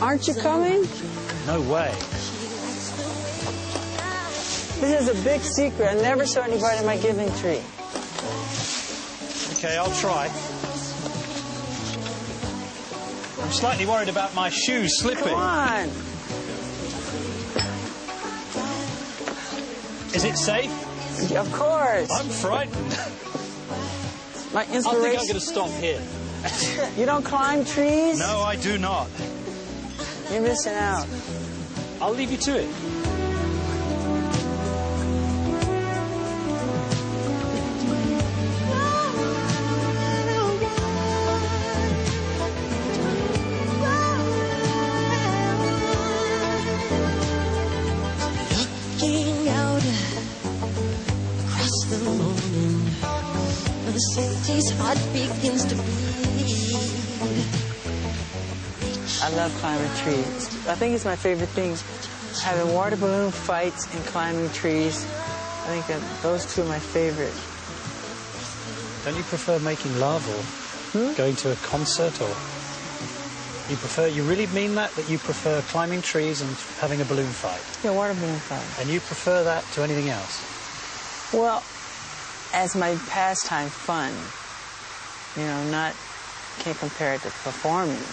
Aren't you coming? No way. This is a big secret. I never saw anybody in my giving tree. Okay, I'll try. I'm slightly worried about my shoes slipping. Come on. Is it safe? Of course. I'm frightened. My inspiration. I think I'm going to stop here. You don't climb trees? No, I do not. You're missing out. I'll leave you to it. Looking out across the morning, the city's heart begins to beat. I love climbing trees. I think it's my favorite thing. Having water balloon fights and climbing trees. I think that those two are my favorite. Don't you prefer making love or going to a concert, or you really mean that you prefer climbing trees and having a balloon fight? Yeah, water balloon fight. And you prefer that to anything else? Well, as my pastime fun, you know, can't compare it to performing.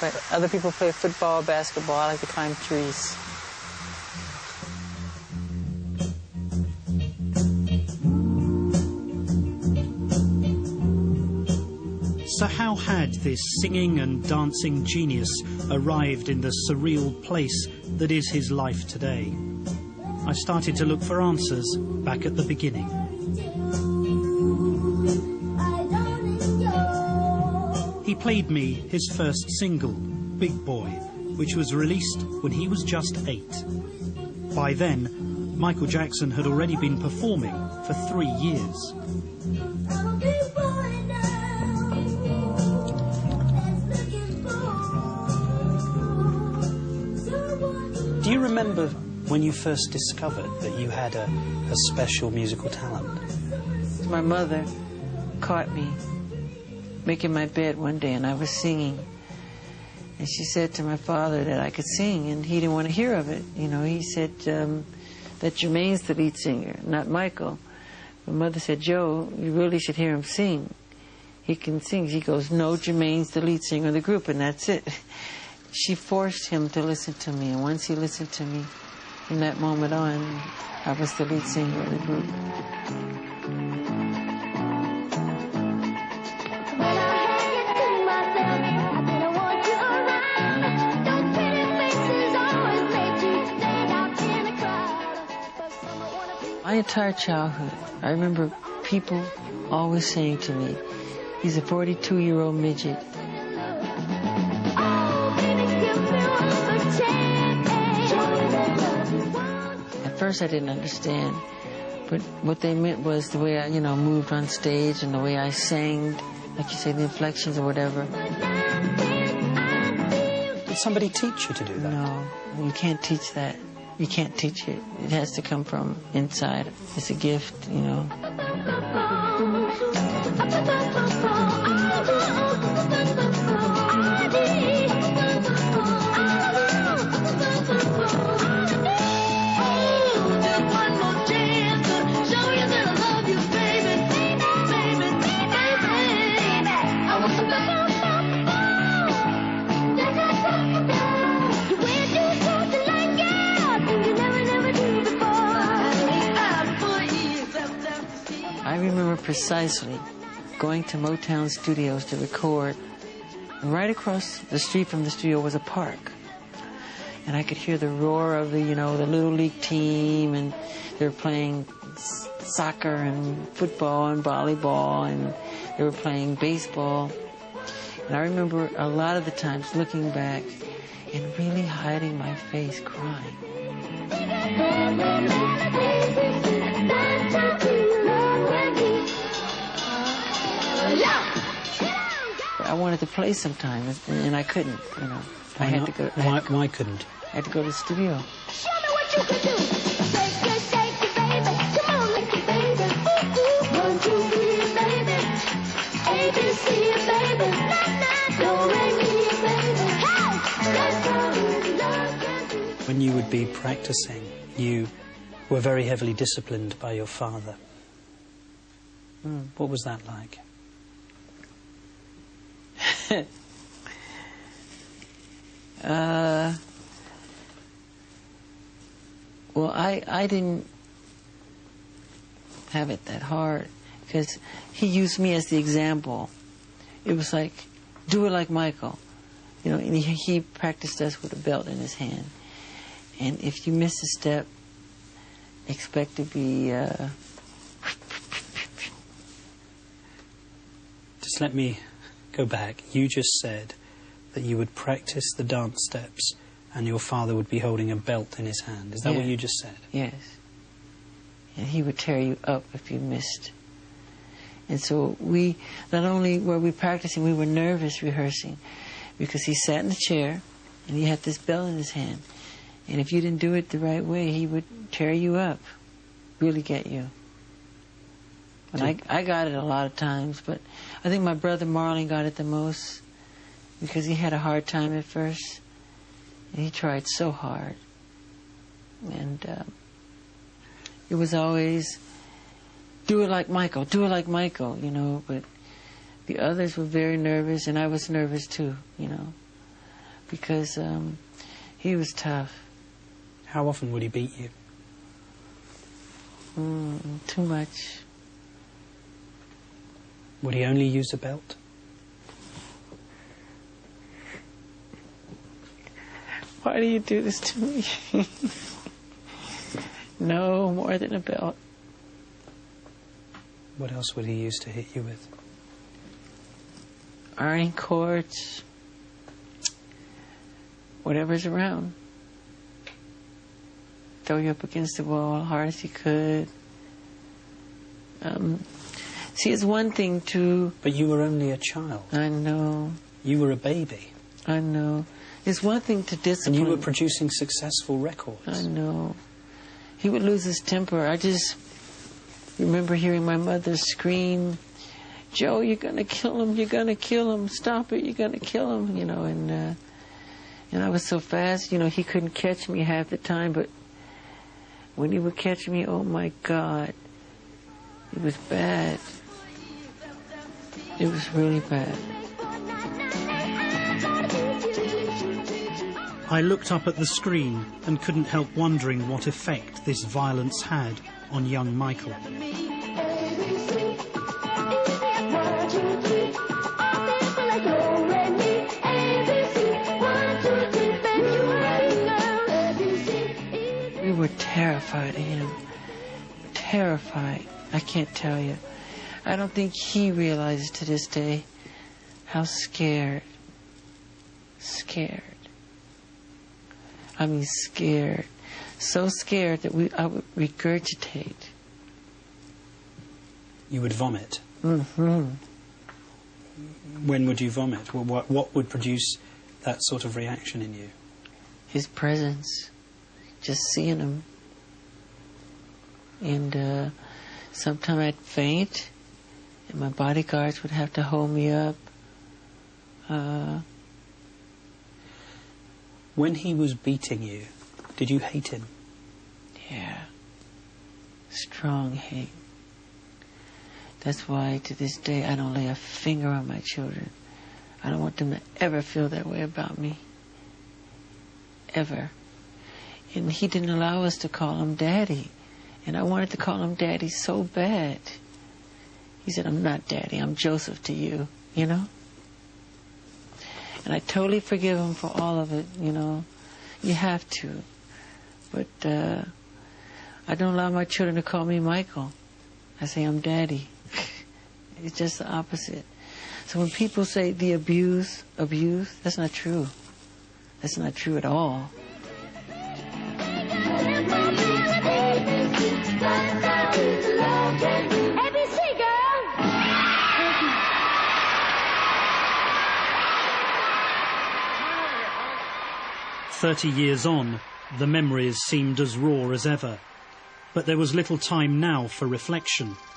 But other people play football, basketball. I like to climb trees. So how had this singing and dancing genius arrived in the surreal place that is his life today? I started to look for answers back at the beginning. He played me his first single, Big Boy, which was released when he was just 8. By then, Michael Jackson had already been performing for 3 years. Do you remember when you first discovered that you had a special musical talent? My mother caught me making my bed one day, and I was singing. And she said to my father that I could sing, and he didn't want to hear of it. You know, he said that Jermaine's the lead singer, not Michael. My mother said, Joe, you really should hear him sing. He can sing. He goes, no, Jermaine's the lead singer of the group, and that's it. She forced him to listen to me, and once he listened to me, from that moment on, I was the lead singer of the group. My entire childhood, I remember people always saying to me, he's a 42-year-old midget. At first I didn't understand, but what they meant was the way I, moved on stage and the way I sang, like you say, the inflections or whatever. Did somebody teach you to do that? No, you can't teach that. You can't teach it. It has to come from inside. It's a gift, you know. I remember precisely going to Motown Studios to record, and right across the street from the studio was a park. And I could hear the roar of the Little League team, and they were playing soccer and football and volleyball, and they were playing baseball. And I remember a lot of the times looking back and really hiding my face, crying. I wanted to play sometime, and I couldn't, I had to go. Why couldn't? I had to go to the studio. Show me what you can do. Shake it, baby. Come on, lick it, baby. Ooh, ooh. 1, 2, 3, baby. ABC, baby. Do, re, mi, baby. Hey! you would be practicing, you were very heavily disciplined by your father. What was that like? Well, I didn't have it that hard because he used me as the example. It was like, do it like Michael. You know, and he practiced us with a belt in his hand. And if you miss a step, expect to be... Just let me go back. You just said that you would practice the dance steps and your father would be holding a belt in his hand. Is that what you just said? Yes. And he would tear you up if you missed. And so we, not only were we practicing, we were nervous rehearsing because he sat in the chair and he had this belt in his hand. And if you didn't do it the right way, he would tear you up, really get you. And I got it a lot of times, but I think my brother Marlon got it the most because he had a hard time at first. And he tried so hard. And it was always, do it like Michael, do it like Michael, you know. But the others were very nervous, and I was nervous too, you know, because he was tough. How often would he beat you? Too much. Would he only use a belt? Why do you do this to me? No, more than a belt. What else would he use to hit you with? Ironing cords. Whatever's around. Throw you up against the wall as hard as he could. See, it's one thing to... But you were only a child. I know. You were a baby. I know. It's one thing to discipline. And you were producing successful records. I know. He would lose his temper. I just remember hearing my mother scream, Joe, you're going to kill him, you're going to kill him, stop it, you're going to kill him, you know, and I was so fast, you know, he couldn't catch me half the time, but when he would catch me, oh my God, it was bad. It was really bad. I looked up at the screen and couldn't help wondering what effect this violence had on young Michael. We were terrified of him. Terrified. I can't tell you. I don't think he realizes to this day how scared. Scared. I mean, scared. So scared that I would regurgitate. You would vomit? Mm-hmm. When would you vomit? What would produce that sort of reaction in you? His presence. Just seeing him. And sometimes I'd faint, and my bodyguards would have to hold me up. When he was beating you, did you hate him? Yeah. Strong hate. That's why to this day I don't lay a finger on my children. I don't want them to ever feel that way about me. Ever. And he didn't allow us to call him Daddy. And I wanted to call him Daddy so bad. He said, I'm not Daddy, I'm Joseph to you, you know? And I totally forgive him for all of it, you know. You have to. But I don't allow my children to call me Michael. I say I'm Daddy. It's just the opposite. So when people say the abuse, that's not true. That's not true at all. ABC, girl! 30 years on, the memories seemed as raw as ever. But there was little time now for reflection.